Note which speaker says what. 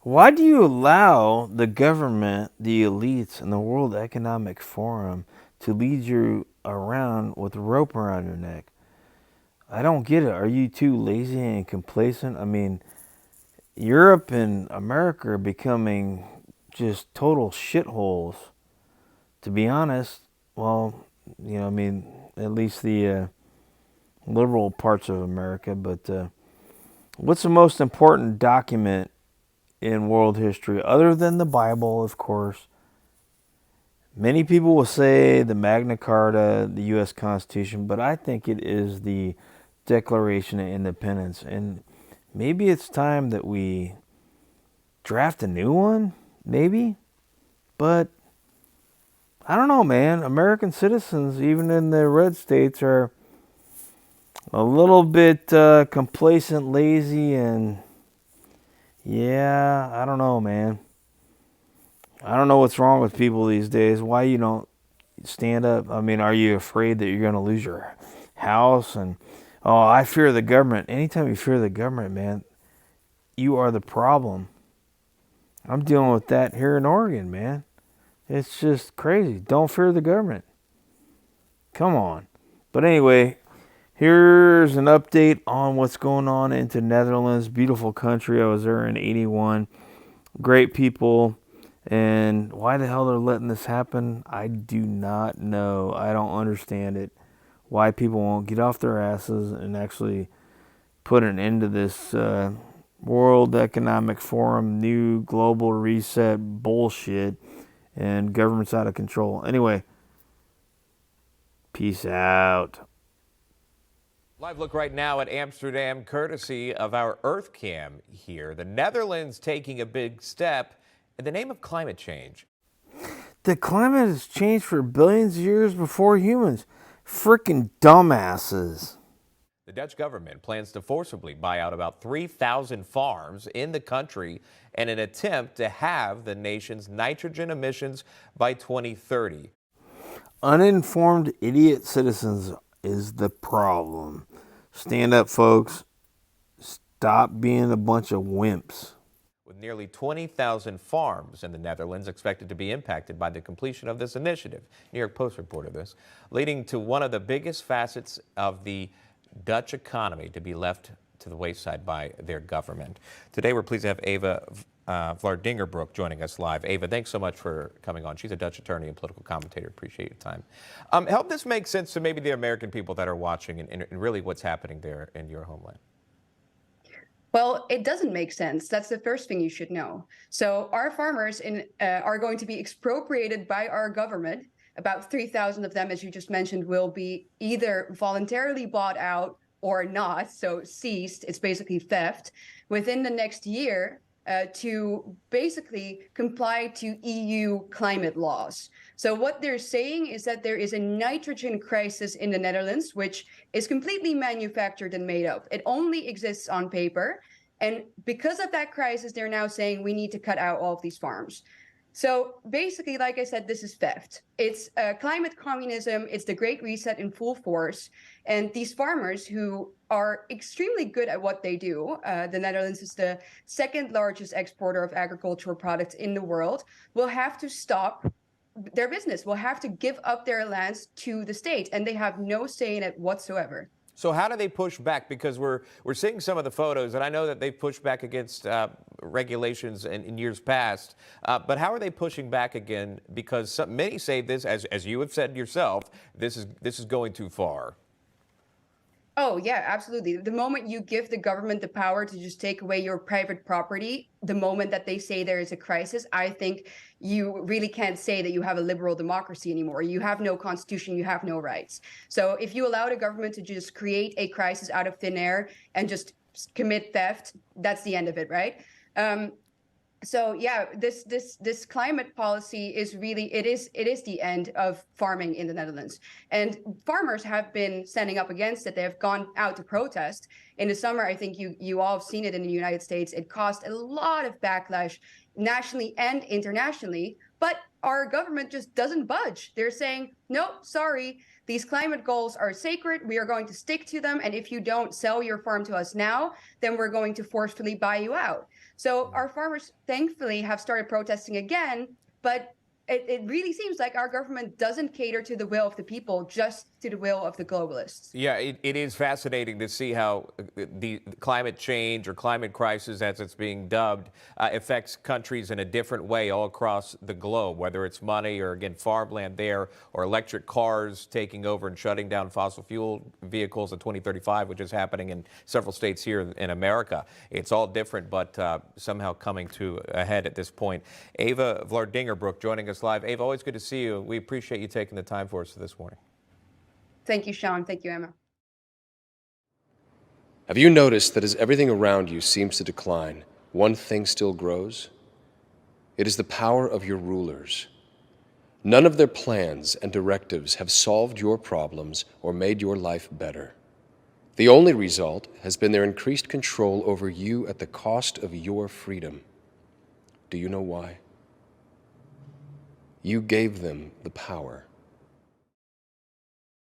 Speaker 1: Why do you allow the government, the elites, and the World Economic Forum to lead you around with a rope around your neck? I don't get it. Are you too lazy and complacent? I mean, Europe and America are becoming just total shitholes. To be honest, well, I mean, at least the liberal parts of America. But what's the most important document in world history, other than the Bible, of course? Many people will say the Magna Carta, the U.S. Constitution, but I think it is the Declaration of Independence. And maybe it's time that we draft a new one, maybe. But I don't know, man. American citizens, even in the red states, are a little bit complacent, lazy, and yeah, I don't know, man. I don't know what's wrong with people these days. Why you don't stand up? I mean, are you afraid that you're going to lose your house? And oh, I fear the government. Anytime you fear the government, man, you are the problem. I'm dealing with that here in Oregon, man. It's just crazy. Don't fear the government. Come on. But anyway, here's an update on what's going on into Netherlands. Beautiful country. I was there in 81. Great people. And why the hell they're letting this happen, I do not know. I don't understand it. Why people won't get off their asses and actually put an end to this World Economic Forum, new global reset bullshit, and government's out of control. Anyway, peace out.
Speaker 2: Live look right now at Amsterdam, courtesy of our EarthCam here. The Netherlands taking a big step in the name of climate change.
Speaker 1: The climate has changed for billions of years before humans. Freaking dumbasses.
Speaker 2: The Dutch government plans to forcibly buy out about 3,000 farms in the country in an attempt to halve the nation's nitrogen emissions by 2030.
Speaker 1: Uninformed idiot citizens is the problem. Stand up, folks. Stop being a bunch of wimps.
Speaker 2: With nearly 20,000 farms in the Netherlands expected to be impacted by the completion of this initiative. New York Post reported this, leading to one of the biggest facets of the Dutch economy to be left to the wayside by their government. Today, we're pleased to have Eva Vlardingerbroek joining us live. Eva, thanks so much for coming on. She's a Dutch attorney and political commentator. Appreciate your time. Help this make sense to maybe the American people that are watching and really what's happening there in your homeland.
Speaker 3: Well, it doesn't make sense. That's the first thing you should know. So our farmers are going to be expropriated by our government. About 3,000 of them, as you just mentioned, will be either voluntarily bought out or not, so seized. It's basically theft within the next year to basically comply to EU climate laws. So what they're saying is that there is a nitrogen crisis in the Netherlands, which is completely manufactured and made up. It only exists on paper. And because of that crisis, they're now saying we need to cut out all of these farms. So basically, like I said, this is theft. It's climate communism. It's the Great Reset in full force. And these farmers who are extremely good at what they do, the Netherlands is the second largest exporter of agricultural products in the world, will have to stop their business, will have to give up their lands to the state, and they have no say in it whatsoever.
Speaker 2: So how do they push back? Because we're seeing some of the photos, and I know that they've pushed back against regulations in years past. But how are they pushing back again? Because many say this, as you have said yourself, this is going too far.
Speaker 3: Oh, yeah, absolutely. The moment you give the government the power to just take away your private property, the moment that they say there is a crisis, I think you really can't say that you have a liberal democracy anymore. You have no constitution, you have no rights. So if you allow the government to just create a crisis out of thin air and just commit theft, that's the end of it, right? So yeah, this climate policy is really it is the end of farming in the Netherlands, and farmers have been standing up against it. They have gone out to protest in the summer. I think you all have seen it in the United States. It caused a lot of backlash nationally and internationally, but our government just doesn't budge. They're saying, no, sorry, these climate goals are sacred. We are going to stick to them, and if you don't sell your farm to us now, then we're going to forcefully buy you out. So our farmers, thankfully, have started protesting again, but it really seems like our government doesn't cater to the will of the people, just to the will of the globalists.
Speaker 2: Yeah, it is fascinating to see how the climate change or climate crisis, as it's being dubbed, affects countries in a different way all across the globe, whether it's money or, again, farmland there, or electric cars taking over and shutting down fossil fuel vehicles in 2035, which is happening in several states here in America. It's all different, but somehow coming to a head at this point. Ava Vlardingerbroek joining us live. Ava, always good to see you. We appreciate you taking the time for us this morning.
Speaker 3: Thank you, Sean. Thank you, Emma.
Speaker 4: Have you noticed that as everything around you seems to decline, one thing still grows? It is the power of your rulers. None of their plans and directives have solved your problems or made your life better. The only result has been their increased control over you at the cost of your freedom. Do you know why? You gave them the power.